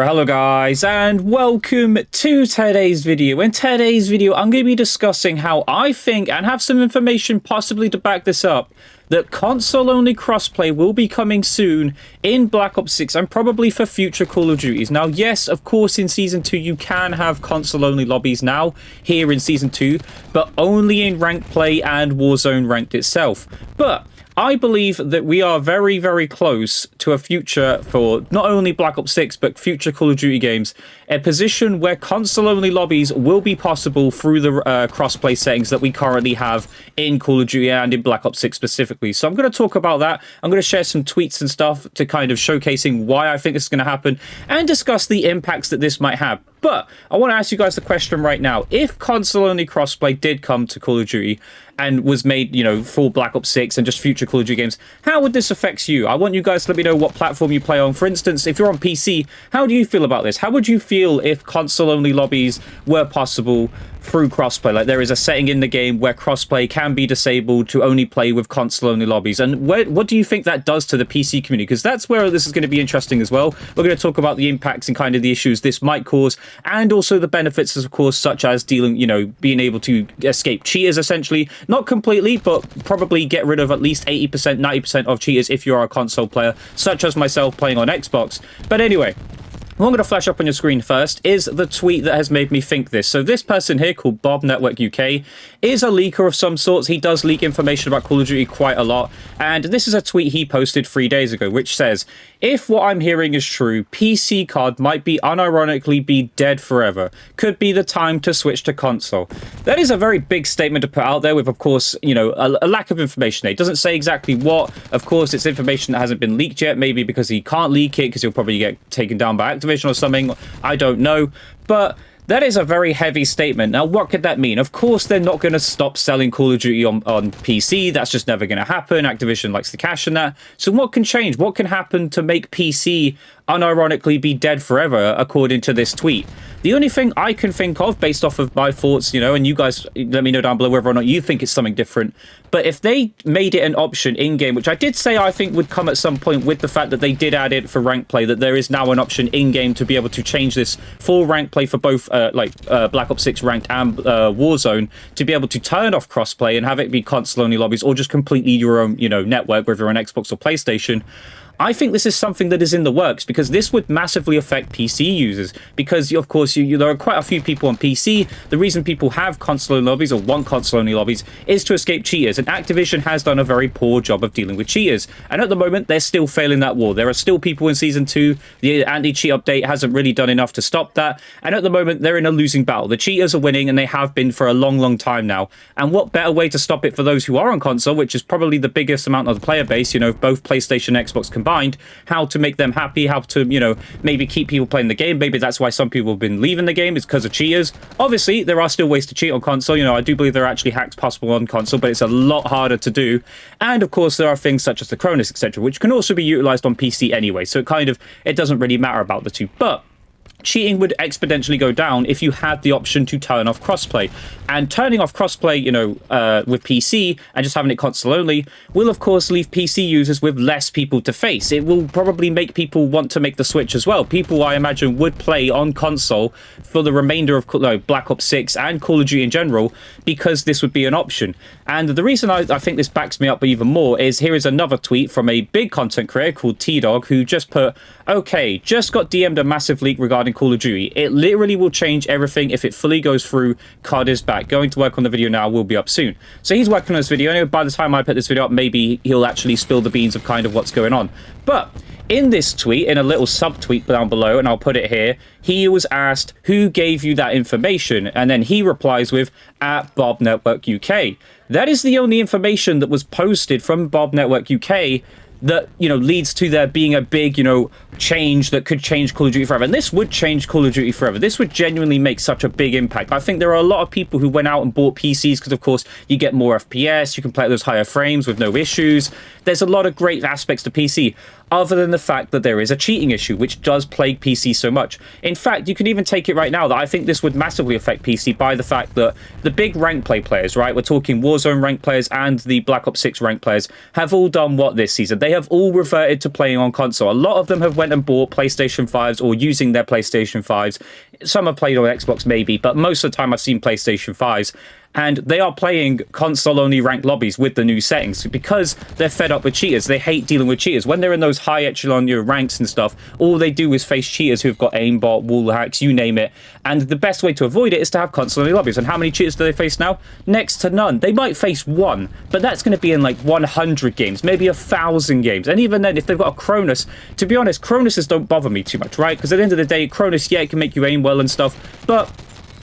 Hello guys and welcome to today's video. In today's video I'm going to be discussing how I think, and have some information possibly to back this up, that console-only crossplay will be coming soon in Black Ops 6 and probably for future Call of Duties. Now, yes, of course, in Season 2 you can have console-only lobbies now, here in Season 2, but only in Ranked Play and Warzone Ranked itself. But I believe that we are very, very close to a future for not only Black Ops 6, but future Call of Duty games, a position where console-only lobbies will be possible through the crossplay settings that we currently have in Call of Duty and in Black Ops 6 specifically. So I'm going to talk about that. I'm going to share some tweets and stuff to kind of showcasing why I think this is going to happen and discuss the impacts that this might have. But I want to ask you guys the question right now. If console-only crossplay did come to Call of Duty and was made, you know, for Black Ops 6 and just future Call of Duty games, how would this affect you? I want you guys to let me know what platform you play on. For instance, if you're on PC, how do you feel about this? How would you feel if console-only lobbies were possible through crossplay? Like, there is a setting in the game where crossplay can be disabled to only play with console-only lobbies. And what do you think that does to the PC community? Because that's where this is going to be interesting as well. We're going to talk about the impacts and kind of the issues this might cause, and also the benefits, of course, such as dealing, you know, being able to escape cheaters, essentially. Not completely, but probably get rid of at least 80%, 90% of cheaters if you're a console player, such as myself playing on Xbox. But anyway, what I'm going to flash up on your screen first is the tweet that has made me think this. So this person here, called Bob Network UK, is a leaker of some sorts. He does leak information about Call of Duty quite a lot. And this is a tweet he posted 3 days ago, which says, "If what I'm hearing is true, PC COD might be unironically be dead forever. Could be the time to switch to console." That is a very big statement to put out there with, of course, you know, a lack of information there. It doesn't say exactly what. Of course, it's information that hasn't been leaked yet, maybe because he can't leak it because he'll probably get taken down by Activision or something. I don't know. But that is a very heavy statement. Now, what could that mean? Of course, they're not going to stop selling Call of Duty on PC. That's just never going to happen. Activision likes the cash in that. So what can change? What can happen to make PC unironically be dead forever, according to this tweet? The only thing I can think of, based off of my thoughts, you know, and you guys let me know down below whether or not you think it's something different, but if they made it an option in-game, which I did say I think would come at some point with the fact that they did add it for ranked play, that there is now an option in-game to be able to change this for ranked play for both Black Ops 6 ranked and Warzone, to be able to turn off crossplay and have it be console-only lobbies or just completely your own, you know, network, whether you're on Xbox or PlayStation. I think this is something that is in the works, because this would massively affect PC users, because of course there are quite a few people on PC. The reason people have console lobbies or want console only lobbies is to escape cheaters, and Activision has done a very poor job of dealing with cheaters, and at the moment they're still failing that war. There are still people in Season 2, the anti-cheat update hasn't really done enough to stop that, and at the moment they're in a losing battle. The cheaters are winning, and they have been for a long time now, and what better way to stop it for those who are on console, which is probably the biggest amount of the player base, you know, both PlayStation and Xbox combined, how to make them happy, how to, you know, maybe keep people playing the game. Maybe that's why some people have been leaving the game, is because of cheaters. Obviously, there are still ways to cheat on console. You know, I do believe there are actually hacks possible on console, but it's a lot harder to do. And of course, there are things such as the Cronus, etc., which can also be utilized on PC anyway. So it doesn't really matter about the two. But cheating would exponentially go down if you had the option to turn off crossplay. And turning off crossplay, you know, with PC and just having it console only will, of course, leave PC users with less people to face. It will probably make people want to make the switch as well. People, I imagine, would play on console for the remainder of Black Ops 6 and Call of Duty in general, because this would be an option. And the reason I think this backs me up even more is, here is another tweet from a big content creator called T-Dog, who just put, "Okay, just got DM'd a massive leak regarding Call of Duty. It literally will change everything if it fully goes through. COD is back. Going to work on the video now. Will be up soon." So he's working on this video. Anyway, by the time I put this video up, maybe he'll actually spill the beans of kind of what's going on. But in this tweet, in a little sub-tweet down below, and I'll put it here, he was asked, "Who gave you that information?" And then he replies with, "@Bob Network UK." That is the only information that was posted from Bob Network UK that, you know, leads to there being a big, you know, change that could change Call of Duty forever. And this would change Call of Duty forever. This would genuinely make such a big impact. I think there are a lot of people who went out and bought PCs because, of course, you get more FPS, you can play at those higher frames with no issues. There's a lot of great aspects to PC. other than the fact that there is a cheating issue, which does plague PC so much. In fact, you can even take it right now that I think this would massively affect PC by the fact that the big rank play players, right, we're talking Warzone rank players and the Black Ops 6 rank players, have all done what this season? They have all reverted to playing on console. A lot of them have went and bought PlayStation 5s or using their PlayStation 5s. Some have played on Xbox maybe, but most of the time I've seen PlayStation 5s. And they are playing console-only ranked lobbies with the new settings because they're fed up with cheaters. They hate dealing with cheaters. When they're in those high echelon ranks and stuff, all they do is face cheaters who've got aimbot, wall hacks, you name it. And the best way to avoid it is to have console-only lobbies. And how many cheaters do they face now? Next to none. They might face one, but that's going to be in like 100 games, maybe 1,000 games. And even then, if they've got a Cronus, to be honest, Cronuses don't bother me too much, right? Because at the end of the day, Cronus, yeah, it can make you aim well and stuff, but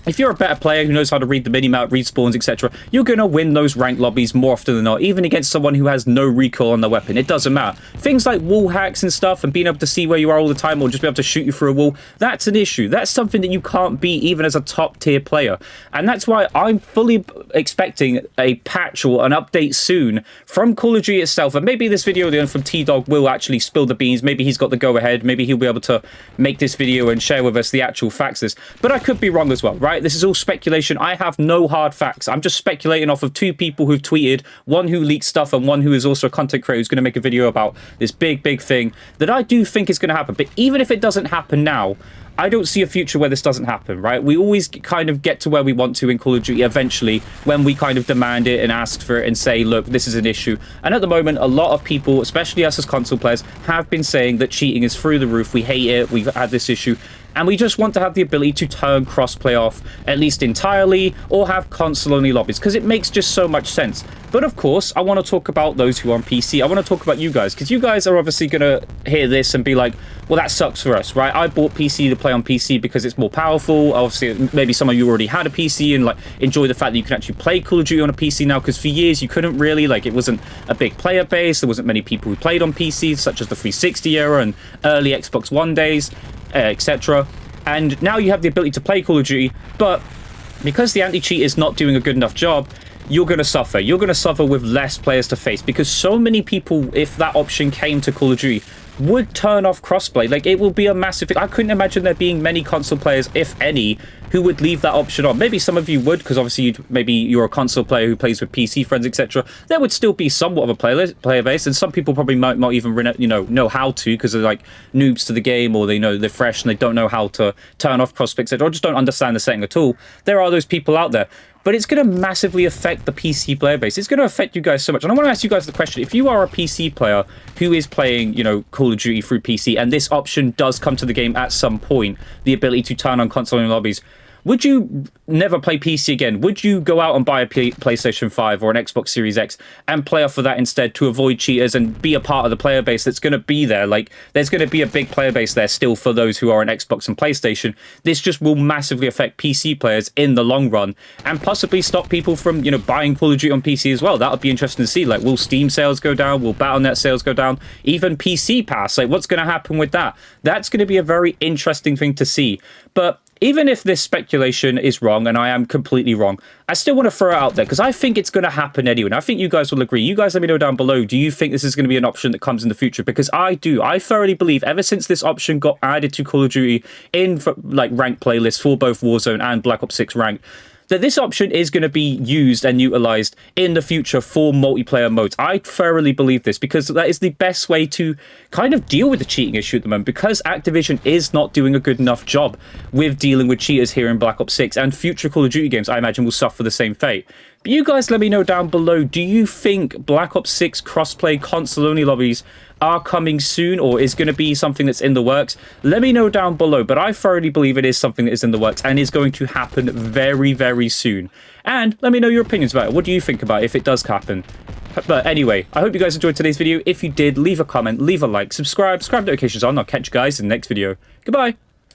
if you're a better player who knows how to read the minimap, read spawns, etc., you're going to win those ranked lobbies more often than not, even against someone who has no recoil on their weapon. It doesn't matter. Things like wall hacks and stuff and being able to see where you are all the time or just be able to shoot you through a wall, that's an issue. That's something that you can't beat even as a top tier player. And that's why I'm fully expecting a patch or an update soon from Call of Duty itself. And maybe this video from T-Dog will actually spill the beans. Maybe he's got the go-ahead. Maybe he'll be able to make this video and share with us the actual facts of this. But I could be wrong as well, right? This is all speculation. I have no hard facts. I'm just speculating off of two people who've tweeted, one who leaked stuff and one who is also a content creator who's going to make a video about this big thing that I do think is going to happen. But even if it doesn't happen now, I don't see a future where this doesn't happen, right? We always kind of get to where we want to in Call of Duty eventually when we kind of demand it and ask for it and say, look, this is an issue. And at the moment, a lot of people, especially us as console players, have been saying that cheating is through the roof. We hate it. We've had this issue. And we just want to have the ability to turn crossplay off, at least entirely, or have console-only lobbies, because it makes just so much sense. But of course, I want to talk about those who are on PC. I want to talk about you guys, because you guys are obviously going to hear this and be like, well, that sucks for us, right? I bought PC to play on PC because it's more powerful. Obviously, maybe some of you already had a PC and like enjoy the fact that you can actually play Call of Duty on a PC now, because for years you couldn't really, like, it wasn't a big player base. There wasn't many people who played on PCs, such as the 360 era and early Xbox One days, etc. And now you have the ability to play Call of Duty, but because the anti-cheat is not doing a good enough job, you're going to suffer. You're going to suffer with less players to face, because so many people, if that option came to Call of Duty, would turn off crossplay. Like, it will be a massive thing. I couldn't imagine there being many console players, if any, who would leave that option on. Maybe some of you would, because obviously maybe you're a console player who plays with PC friends, etc. There would still be somewhat of a player base, and some people probably might not even know how to, because they're like noobs to the game, or they know they're fresh and they don't know how to turn off crossplay, etc., or just don't understand the setting at all. There are those people out there. But it's going to massively affect the PC player base. It's going to affect you guys so much. And I want to ask you guys the question. If you are a PC player who is playing, Call of Duty through PC, and this option does come to the game at some point, the ability to turn on console lobbies, would you never play PC again? Would you go out and buy a PlayStation 5 or an Xbox Series X and play off of that instead to avoid cheaters and be a part of the player base that's going to be there? Like, there's going to be a big player base there still for those who are on Xbox and PlayStation. This just will massively affect PC players in the long run and possibly stop people from, buying Call of Duty on PC as well. That would be interesting to see. Like, will Steam sales go down? Will Battle.net sales go down? Even PC Pass, like, what's going to happen with that? That's going to be a very interesting thing to see. But even if this speculation is wrong, and I am completely wrong, I still want to throw it out there because I think it's going to happen anyway. And I think you guys will agree. You guys let me know down below. Do you think this is going to be an option that comes in the future? Because I do. I thoroughly believe ever since this option got added to Call of Duty in like ranked playlists for both Warzone and Black Ops 6 ranked, that this option is going to be used and utilized in the future for multiplayer modes. I thoroughly believe this because that is the best way to kind of deal with the cheating issue at the moment, because Activision is not doing a good enough job with dealing with cheaters here in Black Ops 6, and future Call of Duty games, I imagine, will suffer the same fate. But you guys let me know down below, do you think Black Ops 6 crossplay console-only lobbies are coming soon, or is going to be something that's in the works? Let me know down below, but I thoroughly believe it is something that is in the works and is going to happen very, very soon. And let me know your opinions about it. What do you think about it if it does happen? But anyway, I hope you guys enjoyed today's video. If you did, leave a comment, leave a like, subscribe to notifications on. I'll catch you guys in the next video. Goodbye.